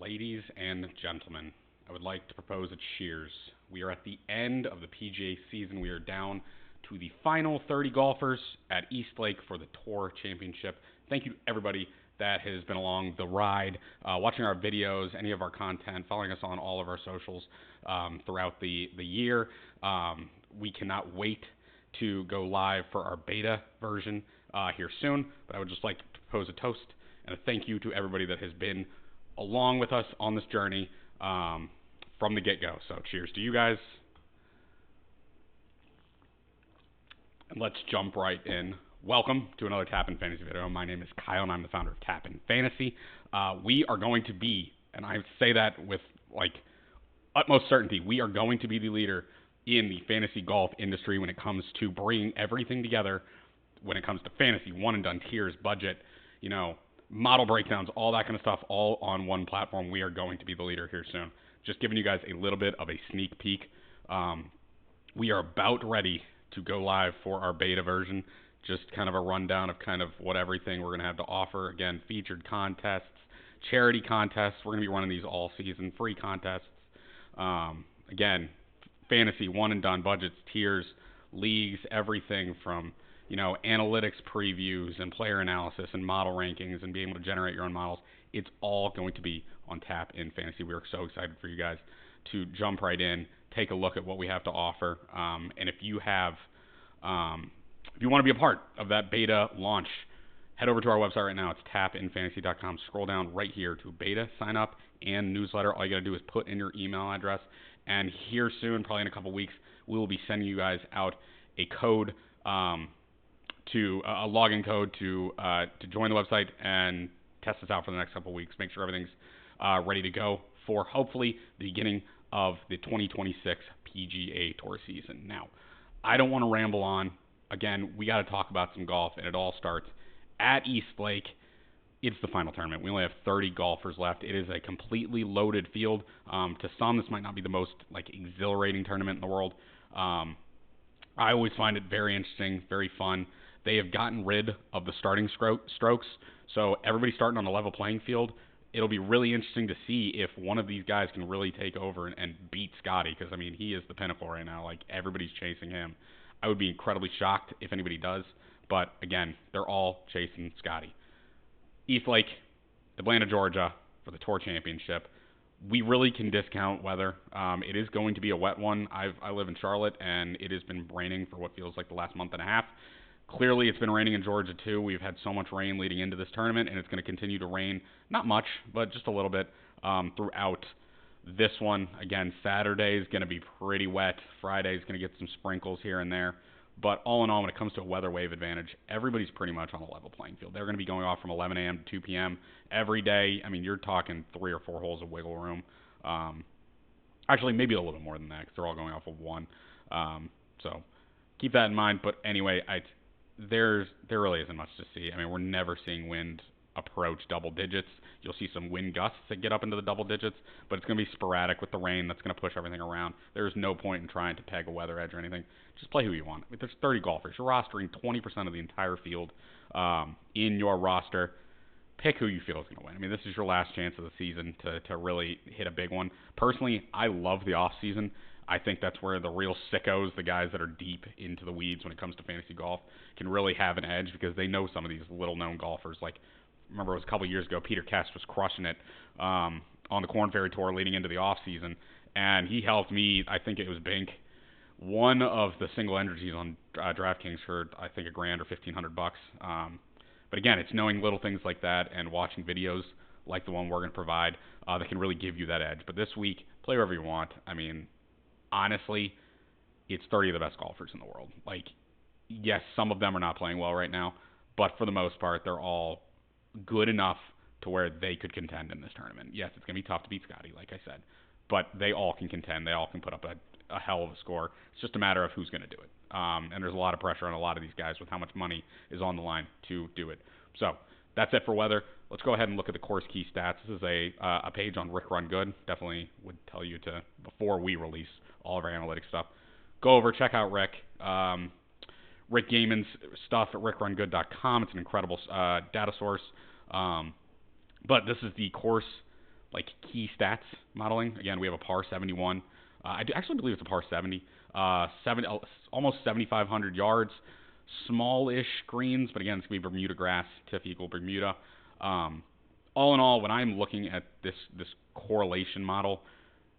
Ladies and gentlemen, I would like to propose a cheers. We are at the end of the PGA season. We are down to the final 30 golfers at East Lake for the Tour Championship. Thank you to everybody that has been along the ride, watching our videos, any of our content, following us on all of our socials throughout the year. We cannot wait to go live for our beta version here soon, but I would just like to propose a toast and a thank you to everybody that has been along with us on this journey from the get-go. So cheers to you guys. And let's jump right in. Welcome to another Tap In Fantasy video. My name is Kyle, and I'm the founder of Tap In Fantasy. We are going to be, and I say that with utmost certainty, we are going to be the leader in the fantasy golf industry when it comes to bringing everything together. When it comes to fantasy, one and done tiers, budget, model breakdowns, all that kind of stuff, all on one platform. We are going to be the leader here soon. Just giving you guys a little bit of a sneak peek. We are about ready to go live for our beta version. Just kind of a rundown of kind of what everything we're going to have to offer. Again, featured contests, charity contests. We're going to be running these all season, free contests. Again, fantasy, one and done, budgets, tiers, leagues, everything from analytics previews and player analysis and model rankings and being able to generate your own models. It's all going to be on Tap In Fantasy. We are so excited for you guys to jump right in, take a look at what we have to offer. And if you want to be a part of that beta launch, head over to our website right now. It's tapinfantasy.com. Scroll down right here to beta, sign up, and newsletter. All you got to do is put in your email address. And here soon, probably in a couple weeks, we will be sending you guys out a code, to a login code to join the website and test us out for the next couple of weeks. Make sure everything's ready to go for hopefully the beginning of the 2026 PGA Tour season. Now, I don't want to ramble on. Again, we got to talk about some golf, and it all starts at East Lake. It's the final tournament. We only have 30 golfers left. It is a completely loaded field. To some, this might not be the most exhilarating tournament in the world. I always find it very interesting, very fun. They have gotten rid of the starting strokes, so everybody's starting on a level playing field. It'll be really interesting to see if one of these guys can really take over and beat Scotty, because, he is the pinnacle right now. Everybody's chasing him. I would be incredibly shocked if anybody does, but, again, they're all chasing Scotty. East Lake, Atlanta, Georgia, for the Tour Championship. We really can discount weather. It is going to be a wet one. I live in Charlotte, and it has been raining for what feels like the last month and a half. Clearly, it's been raining in Georgia, too. We've had so much rain leading into this tournament, and it's going to continue to rain. Not much, but just a little bit throughout this one. Again, Saturday is going to be pretty wet. Friday is going to get some sprinkles here and there. But all in all, when it comes to a weather wave advantage, everybody's pretty much on a level playing field. They're going to be going off from 11 a.m. to 2 p.m. every day. You're talking 3 or 4 holes of wiggle room. Actually, maybe a little bit more than that, because they're all going off of 1. So keep that in mind. But anyway, there really isn't much to see. We're never seeing wind approach double digits. You'll see some wind gusts that get up into the double digits, but it's going to be sporadic with the rain. That's going to push everything around. There's no point in trying to peg a weather edge or anything. Just play who you want. There's 30 golfers. You're rostering 20% of the entire field in your roster. Pick who you feel is going to win. This is your last chance of the season to really hit a big one. Personally, I love the off season. I think that's where the real sickos, the guys that are deep into the weeds when it comes to fantasy golf, can really have an edge, because they know some of these little-known golfers. Remember, it was a couple of years ago, Peter Kest was crushing it on the Korn Ferry Tour leading into the off-season, and he helped me, I think it was Bink, one of the single entries on Draftkings for, I think, $1,000 or $1,500. But again, it's knowing little things like that and watching videos like the one we're going to provide that can really give you that edge. But this week, play wherever you want. Honestly, it's 30 of the best golfers in the world. Yes, some of them are not playing well right now, but for the most part, they're all good enough to where they could contend in this tournament. Yes, it's going to be tough to beat Scotty, like I said, but they all can contend. They all can put up a hell of a score. It's just a matter of who's going to do it. And there's a lot of pressure on a lot of these guys with how much money is on the line to do it. So that's it for weather. Let's go ahead and look at the course key stats. This is a page on Rick Run Good. Definitely would tell you to, before we release all of our analytics stuff, go over, check out Rick. Rick Gaiman's stuff at rickrungood.com. It's an incredible data source. But this is the course like key stats modeling. Again, we have a par 71. I actually believe it's a par 70. Almost 7,500 yards. Smallish greens, but again, it's going to be Bermuda grass, TIF equal Bermuda. All in all, when I'm looking at this correlation model,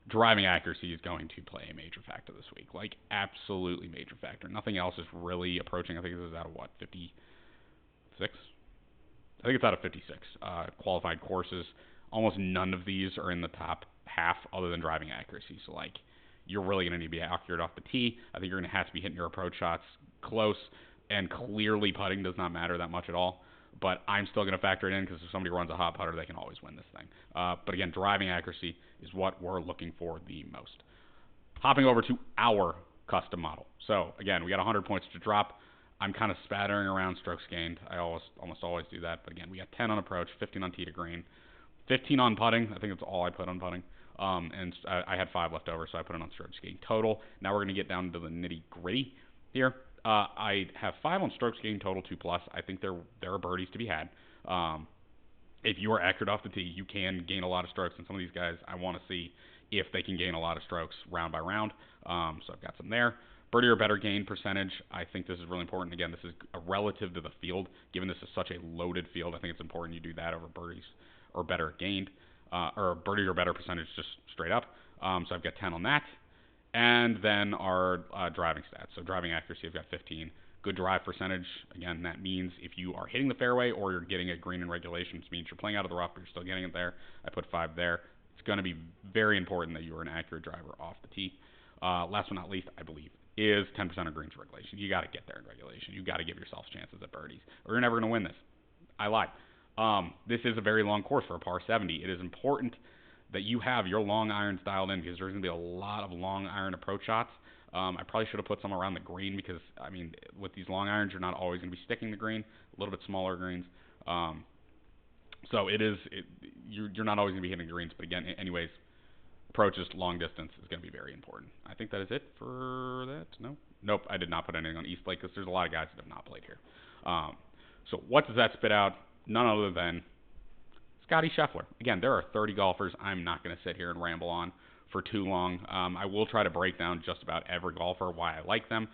driving accuracy is going to play a major factor this week. Like, absolutely major factor. Nothing else is really approaching. I think this is out of what, 56? I think it's out of 56 qualified courses. Almost none of these are in the top half other than driving accuracy. So, like, you're really going to need to be accurate off the tee. I think you're going to have to be hitting your approach shots close, and clearly putting does not matter that much at all. But I'm still going to factor it in because if somebody runs a hot putter, they can always win this thing. But again, driving accuracy is what we're looking for the most. Hopping over to our custom model. So again, we got 100 points to drop. I'm kind of spattering around strokes gained. I almost always do that. But again, we got 10 on approach, 15 on tee to green, 15 on putting. I think that's all I put on putting. And I had 5 left over, so I put it on strokes gained total. Now we're going to get down to the nitty gritty here. I have 5 on strokes gained total 2+. I think there are birdies to be had. If you are accurate off the tee, you can gain a lot of strokes. And some of these guys, I want to see if they can gain a lot of strokes round by round. So I've got some there. Birdie or better gain percentage. I think this is really important. Again, this is a relative to the field. Given this is such a loaded field, I think it's important you do that over birdies or better gained. Or birdie or better percentage just straight up. So I've got 10 on that. And then our driving stats. So driving accuracy, I've got 15. Good drive percentage. Again, that means if you are hitting the fairway or you're getting a green in regulation, it means you're playing out of the rough, but you're still getting it there. I put 5 there. It's going to be very important that you are an accurate driver off the tee. Last but not least, I believe, is 10% of greens in regulation. You got to get there in regulation. You got to give yourself chances at birdies, or you're never going to win this. I lied. This is a very long course for a par 70. It is important that you have your long irons dialed in because there's going to be a lot of long iron approach shots. I probably should have put some around the green because, I mean, with these long irons, you're not always going to be sticking the green, a little bit smaller greens. So you're not always going to be hitting greens. But again, anyways, approaches, long distance is going to be very important. I think that is it for that. No? Nope, I did not put anything on East Lake because there's a lot of guys that have not played here. So what does that spit out? None other than Scotty Scheffler. Again, there are 30 golfers I'm not going to sit here and ramble on for too long. I will try to break down just about every golfer, why I like them.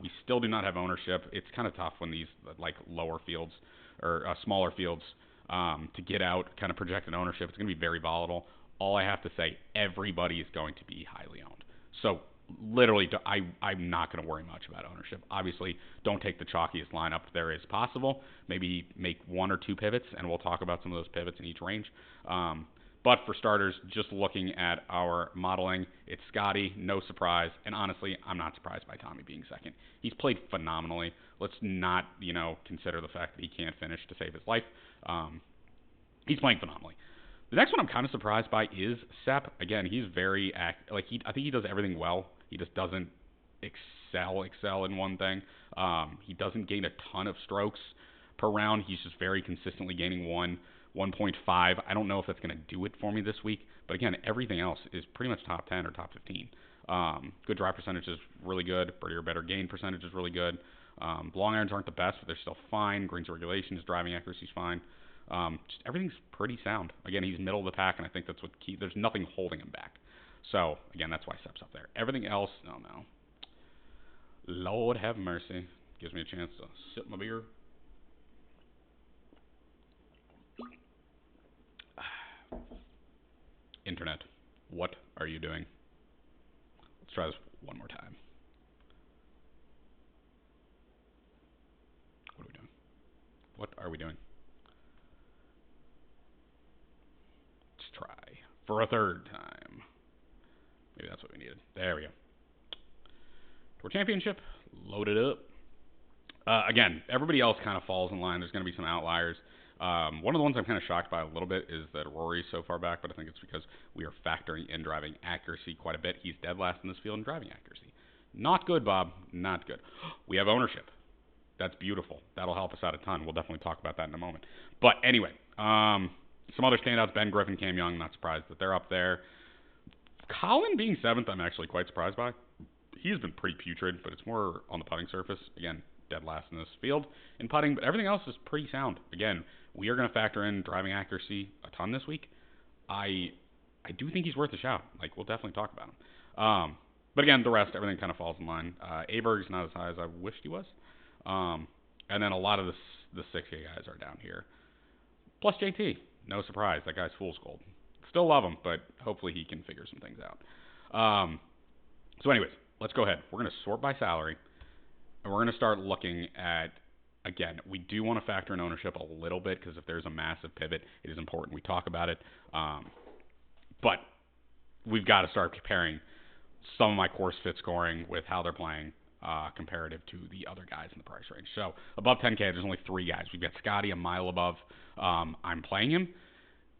We still do not have ownership. It's kind of tough when these like lower fields or smaller fields to get out kind of projected ownership. It's going to be very volatile. All I have to say, everybody is going to be highly owned. So literally, I'm not going to worry much about ownership. Obviously, don't take the chalkiest lineup there is possible. Maybe make 1 or 2 pivots, and we'll talk about some of those pivots in each range. But for starters, just looking at our modeling, it's Scotty, no surprise. And honestly, I'm not surprised by Tommy being second. He's played phenomenally. Let's not, consider the fact that he can't finish to save his life. He's playing phenomenally. The next one I'm kind of surprised by is Sepp. Again, he's very I think he does everything well. He just doesn't excel in one thing. He doesn't gain a ton of strokes per round. He's just very consistently gaining 1.5. I don't know if that's going to do it for me this week. But again, everything else is pretty much top 10 or top 15. Good drive percentage is really good. Birdie or better gain percentage is really good. Long irons aren't the best, but they're still fine. Greens regulation, his driving accuracy is fine. Just everything's pretty sound. Again, he's middle of the pack, and I think that's what key. There's nothing holding him back. So, again, that's why Sepp's up there. Everything else, no. Lord have mercy. Gives me a chance to sip my beer. Internet, what are you doing? Let's try this one more time. What are we doing? What are we doing? Let's try for a third time. Maybe that's what we needed. There we go. Tour Championship, loaded up. Again, everybody else kind of falls in line. There's going to be some outliers. One of the ones I'm kind of shocked by a little bit is that Rory's so far back, but I think it's because we are factoring in driving accuracy quite a bit. He's dead last in this field in driving accuracy. Not good, Bob. Not good. We have ownership. That's beautiful. That'll help us out a ton. We'll definitely talk about that in a moment. But anyway, some other standouts, Ben Griffin, Cam Young, not surprised that they're up there. Colin being 7th, I'm actually quite surprised by. He's been pretty putrid, but it's more on the putting surface. Again, dead last in this field in putting, but everything else is pretty sound. Again, we are going to factor in driving accuracy a ton this week. I I do think he's worth a shout. Like we'll definitely talk about him. But again, the rest everything kind of falls in line. Aberg's not as high as I wished he was. And then a lot of the 6K guys are down here. Plus JT, no surprise, that guy's fool's gold. Still love him, but hopefully he can figure some things out. So anyways, let's go ahead. We're gonna sort by salary, and we're gonna start looking at. Again, we do want to factor in ownership a little bit because if there's a massive pivot, it is important we talk about it. But we've got to start comparing some of my course fit scoring with how they're playing comparative to the other guys in the price range. So above 10K, there's only 3 guys. We've got Scotty a mile above. I'm playing him.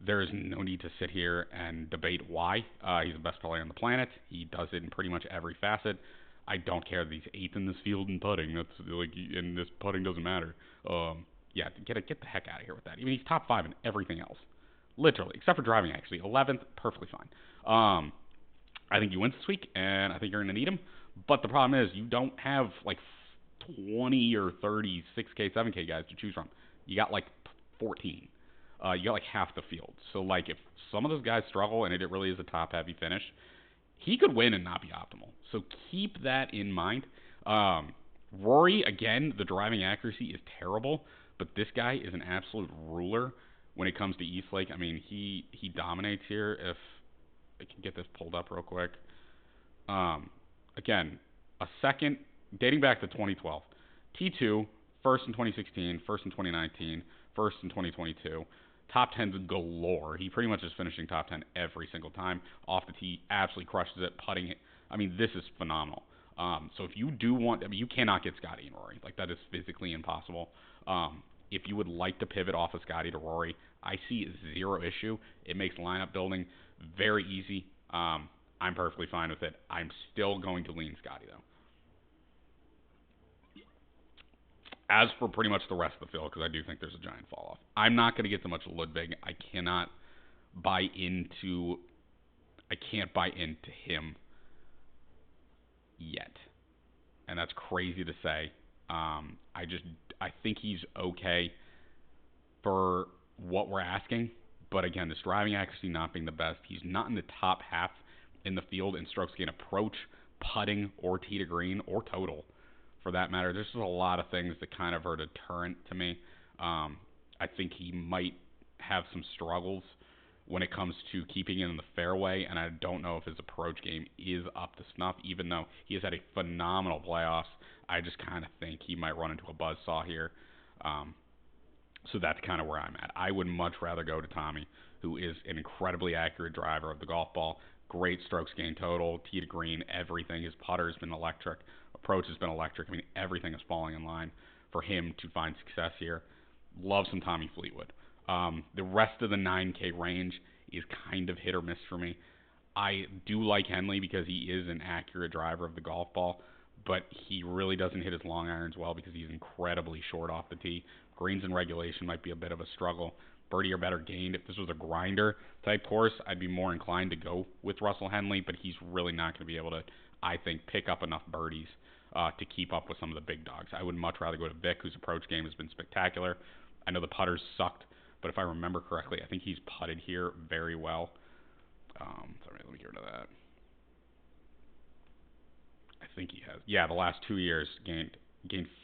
There is no need to sit here and debate why. He's the best player on the planet. He does it in pretty much every facet. I don't care that he's 8th in this field in putting. That's like, and this putting doesn't matter. Yeah, get the heck out of here with that. I mean, he's top 5 in everything else, literally, except for driving. Actually, 11th, perfectly fine. I think he wins this week, and I think you're going to need him. But the problem is, you don't have like 20 or 30 6K, 7K guys to choose from. You got like 14. You got like half the field. So like, if some of those guys struggle and it really is a top-heavy finish, he could win and not be optimal. So keep that in mind. Rory, again, the driving accuracy is terrible, but this guy is an absolute ruler when it comes to Eastlake. I mean, he dominates here. If I can get this pulled up real quick. Again, a second, dating back to 2012. T2, first in 2016, first in 2019, first in 2022. Top 10s galore. He pretty much is finishing top 10 every single time. Off the tee, absolutely crushes it, putting it. I mean, this is phenomenal. So if you do want, I mean, you cannot get Scotty and Rory. Like, that is physically impossible. If you would like to pivot off of Scotty to Rory, I see zero issue. It makes lineup building very easy. I'm perfectly fine with it. I'm still going to lean Scotty, though. As for pretty much the rest of the field, because I do think there's a giant fall off. I'm not going to get so much Ludwig. I can't buy into him yet, and that's crazy to say. I think he's okay for what we're asking, but again, this driving accuracy not being the best, he's not in the top half in the field in strokes gain approach, putting, or tee to green, or total. For that matter, there's just a lot of things that kind of are a deterrent to me. I think he might have some struggles when it comes to keeping it in the fairway, and I don't know if his approach game is up to snuff, even though he has had a phenomenal playoffs. I just kind of think he might run into a buzzsaw here. So that's kind of where I'm at. I would much rather go to Tommy, who is an incredibly accurate driver of the golf ball. Great strokes gain total, tee to green, everything. His putter has been electric. Approach has been electric. I mean, everything is falling in line for him to find success here. Love some Tommy Fleetwood. The rest of the 9K range is kind of hit or miss for me. I do like Henley because he is an accurate driver of the golf ball, but he really doesn't hit his long irons well because he's incredibly short off the tee. Greens in regulation might be a bit of a struggle. Birdie or better gained. If this was a grinder type course, I'd be more inclined to go with Russell Henley, but he's really not going to be able to, I think, pick up enough birdies to keep up with some of the big dogs. I would much rather go to Vic, whose approach game has been spectacular. I know the putters sucked, but if I remember correctly, I think he's putted here very well. Sorry, let me get rid of that. I think he has. Yeah, the last 2 years gained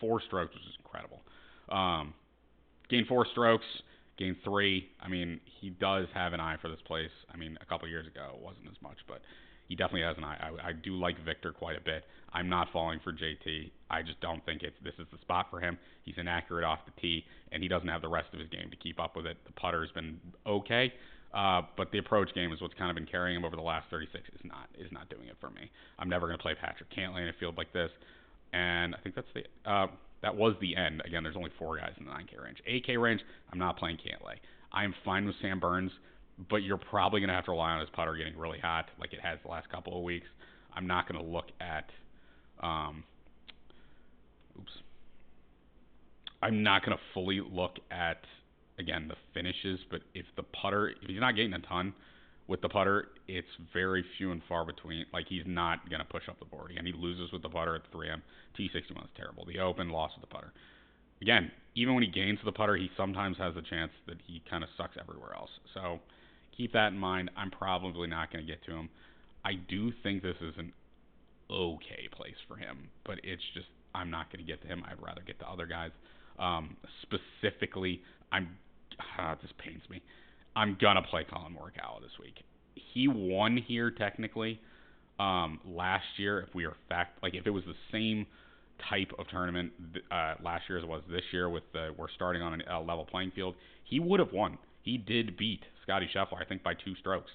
4 strokes, which is incredible. Gained 4 strokes, gained 3. I mean, he does have an eye for this place. I mean, a couple years ago it wasn't as much, but he definitely has an eye. I do like Victor quite a bit. I'm not falling for JT. I just don't think this is the spot for him. He's inaccurate off the tee, and he doesn't have the rest of his game to keep up with it. The putter has been okay, but the approach game is what's kind of been carrying him over the last 36. Is not doing it for me. I'm never going to play Patrick Cantlay in a field like this, and I think that was the end. Again, there's only 4 guys in the 9K range. 8K range, I'm not playing Cantlay. I'm fine with Sam Burns, but you're probably going to have to rely on his putter getting really hot like it has the last couple of weeks. I'm not going to look at I'm not going to fully look at, again, the finishes, but if he's not getting a ton with the putter, it's very few and far between. Like, he's not going to push up the board. Again, he loses with the putter at the 3M. T61 is terrible. The Open, lost with the putter. Again, even when he gains the putter, he sometimes has a chance that he kind of sucks everywhere else. So keep that in mind. I'm probably not going to get to him. I do think this is an okay place for him, but it's just I'm not going to get to him. I'd rather get to other guys. Specifically, this pains me. I'm gonna play Colin Morikawa this week. He won here technically last year. If we are if it was the same type of tournament last year as it was this year, with we're starting on a level playing field, he would have won. He did beat Scotty Scheffler, I think, by 2 strokes.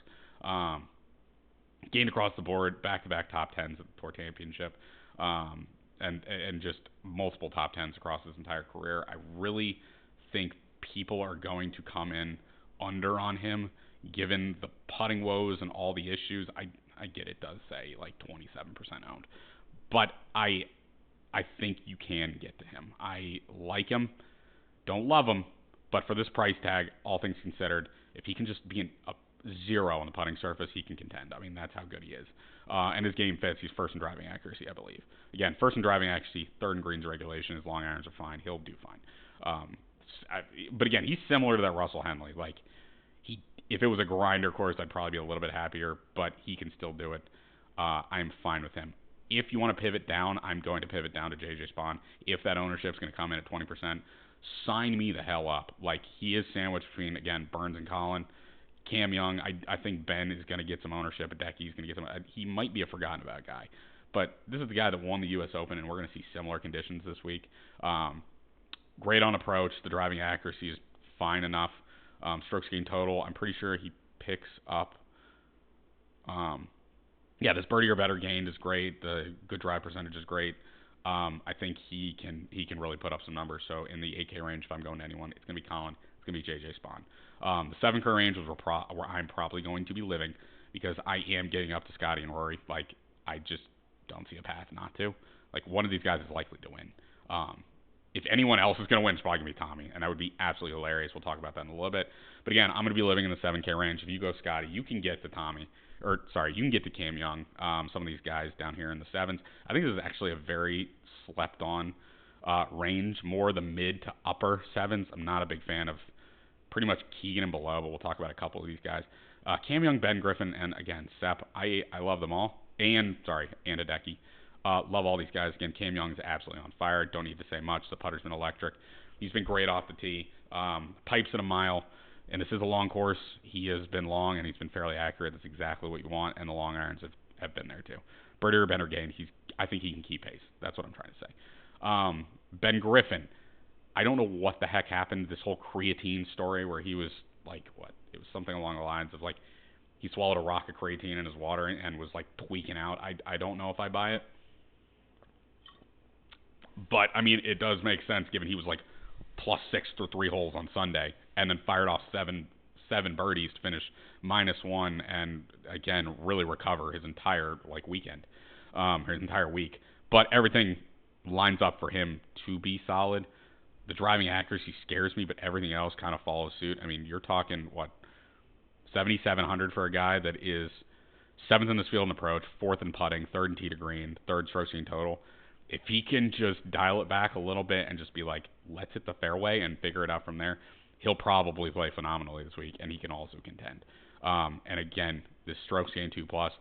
Gained across the board, back-to-back top 10s at the Tour Championship, and just multiple top 10s across his entire career. I really think people are going to come in under on him, given the putting woes and all the issues. I get it does say like 27% owned, but I think you can get to him. I like him, don't love him, but for this price tag, all things considered, if he can just be a 0 on the putting surface, he can contend. I mean, that's how good he is. And his game fits. He's first in driving accuracy, I believe. Again, first in driving accuracy, third in greens regulation. His long irons are fine. He'll do fine. But again, he's similar to that Russell Henley. Like, if it was a grinder course, I'd probably be a little bit happier, but he can still do it. I'm fine with him. If you want to pivot down, I'm going to pivot down to JJ Spawn. If that ownership's going to come in at 20%, sign me the hell up. Like, he is sandwiched between, again, Burns and Collin. Cam Young, I think Ben is going to get some ownership. Hideki's going to get some. He might be a forgotten about guy, but this is the guy that won the U.S. Open, and we're going to see similar conditions this week. Great on approach. The driving accuracy is fine enough. Strokes gained total, I'm pretty sure he picks up. This birdie or better gained is great. The good drive percentage is great. I think he can really put up some numbers. So in the 8K range, if I'm going to anyone, it's going to be Colin. It's going to be JJ Spawn. The 7K range was where I'm probably going to be living, because I am getting up to Scotty and Rory. Like, I just don't see a path not to. Like, one of these guys is likely to win. If anyone else is going to win, it's probably going to be Tommy, and that would be absolutely hilarious. We'll talk about that in a little bit. But again, I'm going to be living in the 7K range. If you go Scotty, you can get to you can get to Cam Young, some of these guys down here in the 7s. I think this is actually a very slept-on range, more the mid to upper 7s. I'm not a big fan of pretty much Keegan and below, but we'll talk about a couple of these guys. Cam Young, Ben Griffin, and again, Sepp. I love them all. And Hideki. Love all these guys. Again, Cam Young's absolutely on fire. Don't need to say much. The putter's been electric. He's been great off the tee. Pipes at a mile. And this is a long course. He has been long, and he's been fairly accurate. That's exactly what you want, and the long irons have been there too. Birdie or better gain. I think he can keep pace. That's what I'm trying to say. Ben Griffin. I don't know what the heck happened. This whole creatine story where he was like, it was something along the lines of like he swallowed a rock of creatine in his water and was like tweaking out. I don't know if I buy it. But, I mean, it does make sense given he was like +6 through 3 holes on Sunday and then fired off seven birdies to finish -1 and, again, really recover his entire weekend, his entire week. But everything lines up for him to be solid. The driving accuracy scares me, but everything else kind of follows suit. I mean, you're talking, 7,700 for a guy that is 7th in this field in approach, 4th in putting, 3rd in tee to green, 3rd strokes gained total. If he can just dial it back a little bit and just be like, let's hit the fairway and figure it out from there, he'll probably play phenomenally this week, and he can also contend. And again, this strokes gained 2+,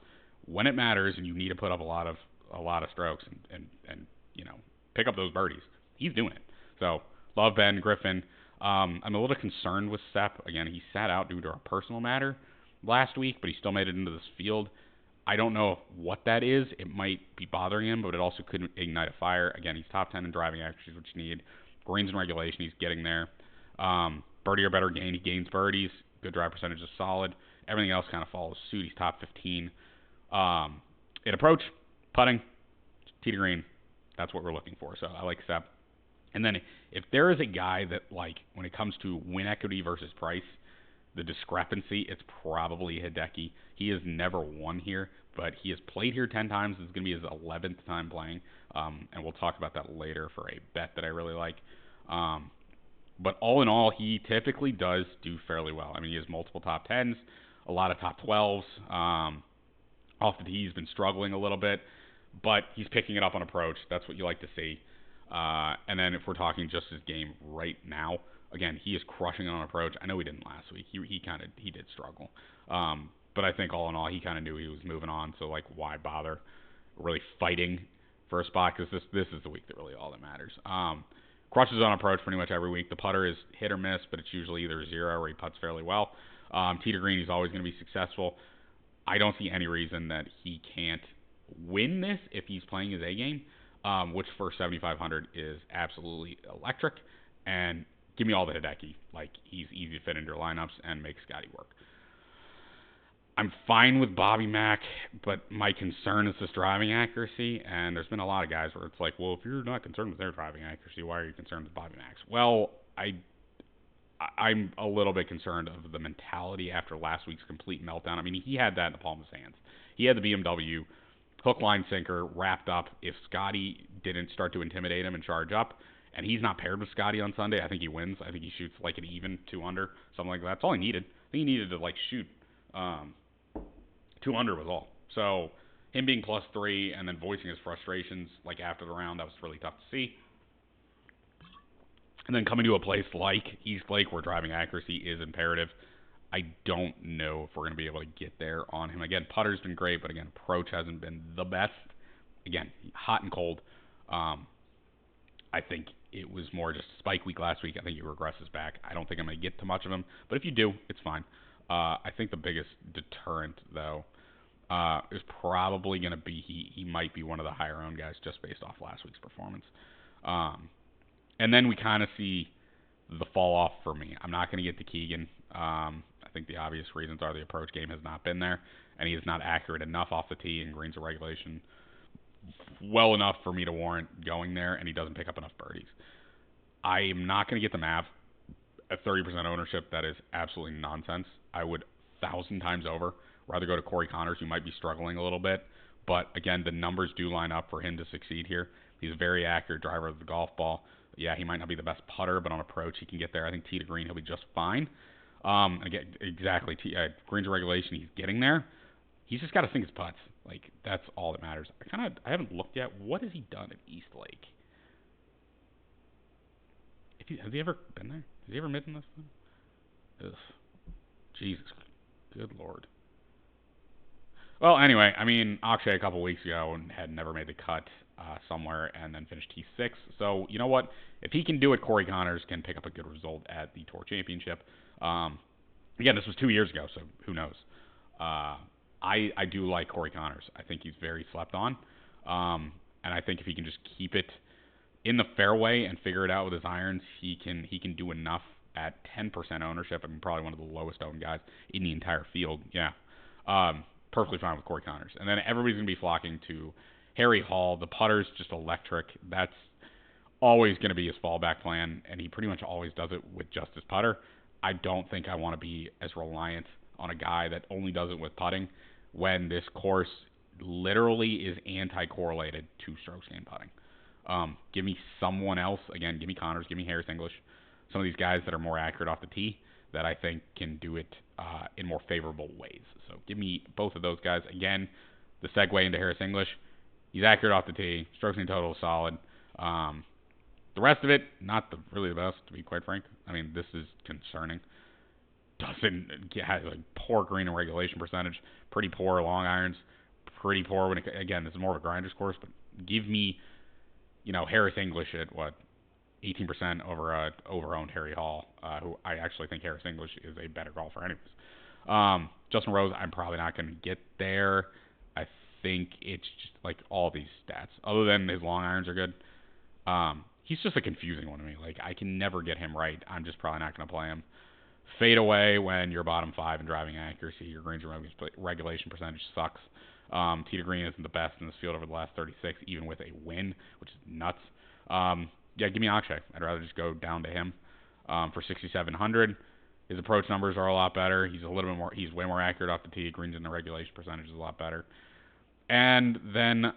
when it matters and you need to put up a lot of strokes and pick up those birdies, he's doing it. So love Ben Griffin. I'm a little concerned with Sepp. Again, he sat out due to a personal matter last week, but he still made it into this field. I don't know what that is. It might be bothering him, but it also could ignite a fire. Again, he's top 10 in driving accuracy, which you need. Greens and regulation, he's getting there. Birdie or better gain, he gains birdies. Good drive percentage is solid. Everything else kind of follows suit. He's top 15. In approach, putting, tee to green, that's what we're looking for. So I like Sepp. And then if there is a guy that, when it comes to win equity versus price, the discrepancy, it's probably Hideki. He has never won here, but he has played here 10 times. This is going to be his 11th time playing, and we'll talk about that later for a bet that I really like. But all in all, he typically does do fairly well. I mean, he has multiple top 10s, a lot of top 12s. Off the tee, he's been struggling a little bit, but he's picking it up on approach. That's what you like to see. And then if we're talking just his game right now, again, he is crushing on approach. I know he didn't last week. He did struggle. But I think all in all, he kind of knew he was moving on. So like, why bother really fighting for a spot? Because this is the week that really all that matters. Crushes on approach pretty much every week. The putter is hit or miss, but it's usually either zero or he putts fairly well. Tee to green, he's always going to be successful. I don't see any reason that he can't win this if he's playing his A game, which for 7,500 is absolutely electric. And give me all the Hideki. Like, he's easy to fit into your lineups and make Scotty work. I'm fine with Bobby Mack, but my concern is this driving accuracy. And there's been a lot of guys where it's like, well, if you're not concerned with their driving accuracy, why are you concerned with Bobby Mack's? Well, I'm a little bit concerned of the mentality after last week's complete meltdown. I mean, he had that in the palm of his hands. He had the BMW hook, line, sinker wrapped up. If Scotty didn't start to intimidate him and charge up, and he's not paired with Scotty on Sunday, I think he wins. I think he shoots like an even 2 under, something like that. That's all he needed. I think he needed to like shoot 2 under was all. So him being +3 and then voicing his frustrations like after the round, that was really tough to see. And then coming to a place like East Lake where driving accuracy is imperative, I don't know if we're going to be able to get there on him. Again, putter's been great, but again, approach hasn't been the best. Again, hot and cold. I think it was more just spike week last week. I think he regresses back. I don't think I'm going to get to much of him, but if you do, it's fine. I think the biggest deterrent, though, is probably going to be he might be one of the higher owned guys just based off last week's performance. And then we kind of see the fall off for me. I'm not going to get to Keegan. I think the obvious reasons are the approach game has not been there, and he is not accurate enough off the tee and greens of regulation well enough for me to warrant going there, and he doesn't pick up enough birdies. I am not going to get the Mav at 30% ownership. That is absolutely nonsense. I would 1,000 times over rather go to Corey Connors, who might be struggling a little bit. But again, the numbers do line up for him to succeed here. He's a very accurate driver of the golf ball. Yeah, he might not be the best putter, but on approach, he can get there. I think tee to green, he'll be just fine. Again, exactly. Greens of regulation, he's getting there. He's just got to sink his putts. Like, that's all that matters. I haven't looked yet. What has he done at East Lake? Has he ever been there? Has he ever been this thing? Ugh. Jesus. Good Lord. Well, anyway, I mean, Akshay a couple weeks ago had never made the cut somewhere and then finished T6. So, you know what? If he can do it, Corey Connors can pick up a good result at the Tour Championship. Again, this was 2 years ago, so who knows? I do like Corey Connors. I think he's very slept on. And I think if he can just keep it in the fairway and figure it out with his irons, he can do enough at 10% ownership. I mean, probably one of the lowest owned guys in the entire field. Yeah. Perfectly fine with Corey Connors. And then everybody's going to be flocking to Harry Hall. The putter's just electric. That's always going to be his fallback plan, and he pretty much always does it with just his putter. I don't think I want to be as reliant on a guy that only does it with putting when this course literally is anti-correlated to strokes gained putting. Give me someone else. Again, give me Connors, give me Harris English. Some of these guys that are more accurate off the tee that I think can do it in more favorable ways. So give me both of those guys. Again, the segue into Harris English. He's accurate off the tee. Strokes gained total is solid. The rest of it, not really the best, to be quite frank. I mean, this is concerning. Doesn't get like poor green and regulation percentage, pretty poor long irons, pretty poor when again, this is more of a grinder's course, but give me, Harris English at what, 18% over over-owned Harry Hall, who I actually think Harris English is a better golfer anyways. Justin Rose, I'm probably not going to get there. I think it's just like all these stats, other than his long irons are good. He's just a confusing one to me. Like, I can never get him right. I'm just probably not going to play him. Fade away when you're bottom 5 in driving accuracy. Your greens and regulation percentage sucks. Tee to green isn't the best in this field over the last 36, even with a win, which is nuts. Yeah, give me Akshay. I'd rather just go down to him for 6,700. His approach numbers are a lot better. He's a little bit more. He's way more accurate off the tee. Greens and the regulation percentage is a lot better. And then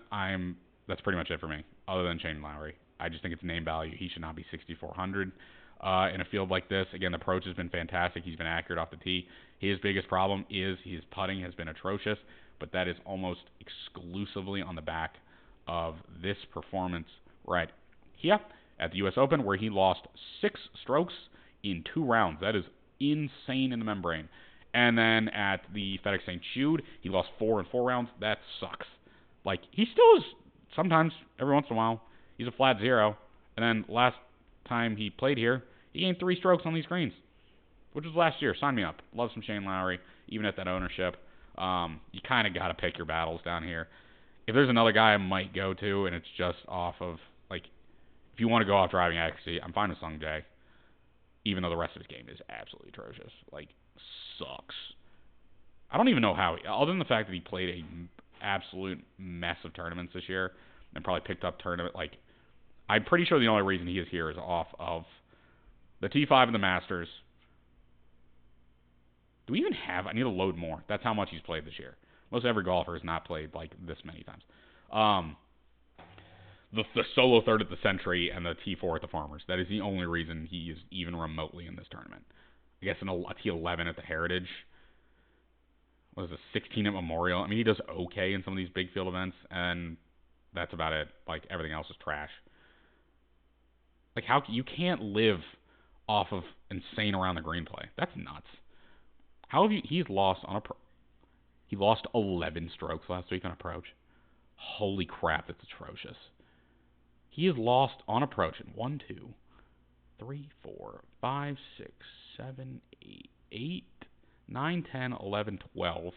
that's pretty much it for me, other than Shane Lowry. I just think it's name value. He should not be 6,400 in a field like this. Again, the approach has been fantastic. He's been accurate off the tee. His biggest problem is his putting has been atrocious, but that is almost exclusively on the back of this performance, right? here at the U.S. Open, where he lost 6 strokes in 2 rounds. That is insane in the membrane. And then at the FedEx St. Jude, he lost 4 in 4 rounds. That sucks. Like, he still is, sometimes, every once in a while, he's a flat 0. And then last time he played here, he gained 3 strokes on these greens, which was last year. Sign me up. Love some Shane Lowry, even at that ownership. You kind of got to pick your battles down here. If there's another guy I might go to, and it's just off of, like, if you want to go off driving accuracy, I'm fine with Sung Jae, even though the rest of his game is absolutely atrocious. Like, sucks. I don't even know how, other than the fact that he played a absolute mess of tournaments this year and probably picked up tournament, like, I'm pretty sure the only reason he is here is off of the T5 and the Masters. Do we even have, I need to load more. That's how much he's played this year. Most every golfer has not played, like, this many times. The solo third at the Century and the T4 at the Farmers. That is the only reason he is even remotely in this tournament. I guess a T11 at the Heritage. What is it, 16 at Memorial? I mean, he does okay in some of these big field events, and that's about it. Like, everything else is trash. Like, how you can't live off of insane around the green play. That's nuts. How have you? He's lost on he lost 11 strokes last week on approach. Holy crap, that's atrocious. He has lost on approach in 1, 2, 3, 4, 5, 6, 7, 8, 9, 10, 11, 12,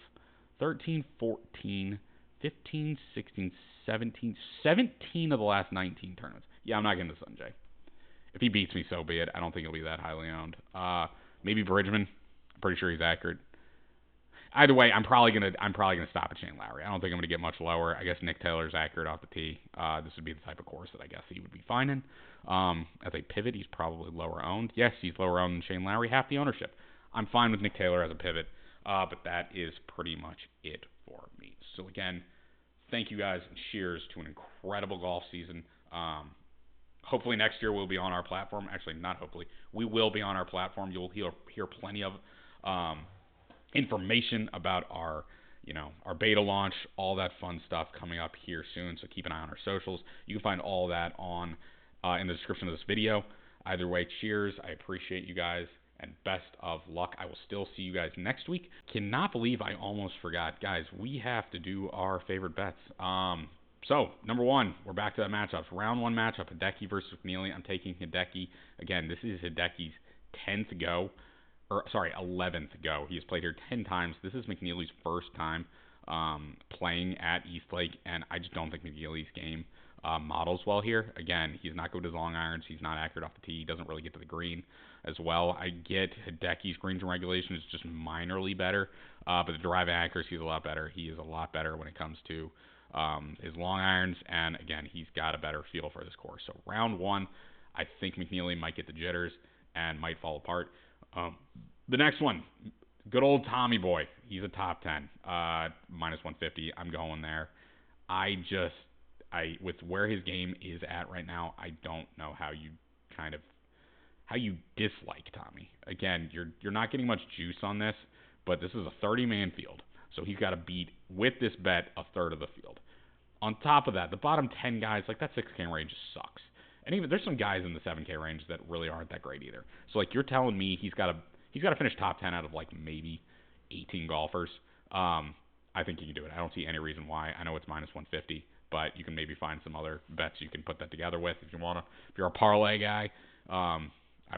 13, 14, 15, 16, 17 of the last 19 tournaments. Yeah, I'm not getting to Sanjay. If he beats me, so be it. I don't think he'll be that highly owned. Maybe Bridgman. I'm pretty sure he's accurate. Either way, I'm probably gonna stop at Shane Lowry. I don't think I'm gonna get much lower. I guess Nick Taylor's accurate off the tee. This would be the type of course that I guess he would be fine in. As a pivot, he's probably lower owned. Yes, he's lower owned than Shane Lowry, half the ownership. I'm fine with Nick Taylor as a pivot, but that is pretty much it for me. So again, thank you guys, and cheers to an incredible golf season. Hopefully next year we'll be on our platform. Actually, not hopefully. We will be on our platform. You'll hear plenty of information about our beta launch, all that fun stuff coming up here soon. So keep an eye on our socials. You can find all that on in the description of this video. Either way, cheers. I appreciate you guys, and best of luck. I will still see you guys next week. Cannot believe I almost forgot. Guys, we have to do our favorite bets. So, number 1, we're back to the matchups. Round 1 matchup, Hideki versus McNeely. I'm taking Hideki. Again, this is Hideki's 11th go. He has played here 10 times. This is McNeely's first time playing at Eastlake, and I just don't think McNeely's game models well here. Again, he's not good with his long irons. He's not accurate off the tee. He doesn't really get to the green as well. I get Hideki's greens and regulation is just minorly better, but the driving accuracy is a lot better. He is a lot better when it comes to his long irons, and again, he's got a better feel for this course. So round 1, I think McNeely might get the jitters and might fall apart. The next one, good old Tommy boy. He's a top 10, minus 150. I'm going there. With where his game is at right now, I don't know how you dislike Tommy. Again, you're not getting much juice on this, but this is a 30-man field. So he's got to beat, with this bet, a third of the field. On top of that, the bottom 10 guys, like that 6K range just sucks. And even there's some guys in the 7K range that really aren't that great either. So like you're telling me he's got to finish top 10 out of like maybe 18 golfers. I think he can do it. I don't see any reason why. I know it's minus 150, but you can maybe find some other bets you can put that together with if you want to. If you're a parlay guy, I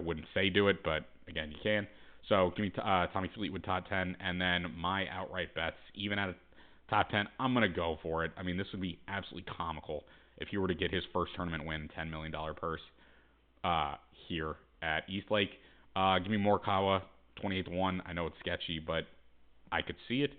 wouldn't say do it, but again, you can. So give me Tommy Fleetwood top 10, and then my outright bets, even at a top 10, I'm going to go for it. I mean, this would be absolutely comical if you were to get his first tournament win, $10 million purse here at Eastlake. Give me Morikawa, 28-1. I know it's sketchy, but I could see it.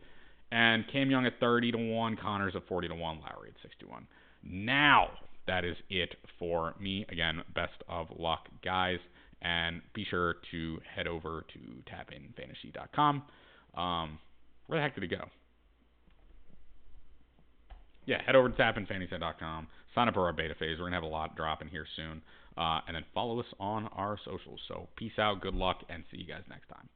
And Cam Young at 30-1, Connors at 40-1, Lowry at 61. Now, that is it for me. Again, best of luck, guys. And be sure to head over to tapinfantasy.com. Where the heck did it go? Yeah, head over to tapinfantasy.com. Sign up for our beta phase. We're going to have a lot dropping here soon. And then follow us on our socials. So peace out, good luck, and see you guys next time.